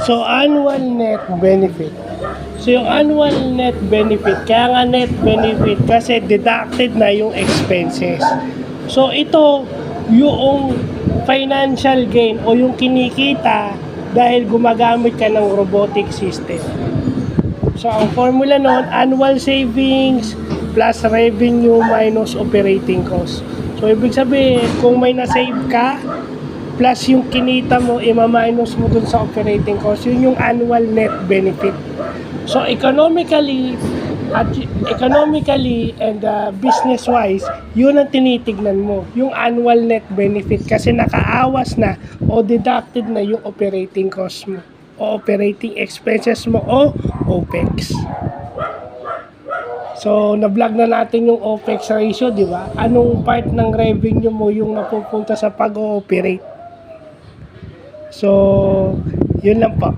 So, annual net benefit. So, yung annual net benefit, kaya nga net benefit kasi deducted na yung expenses. So, ito yung financial gain o yung kinikita dahil gumagamit ka ng robotic system. So, ang formula nun, annual savings plus revenue minus operating cost. So, ibig sabihin, kung may na-save ka, plus yung kinita mo, ima-minus mo dun sa operating cost, yun yung annual net benefit. So, economically and business-wise, yun ang tinitignan mo, yung annual net benefit kasi nakaawas na o deducted na yung operating cost mo o operating expenses mo o OPEX. So, na-vlog na natin yung OPEX ratio, di ba? Anong part ng revenue mo yung napupunta sa pag-ooperate? So, yun lang po.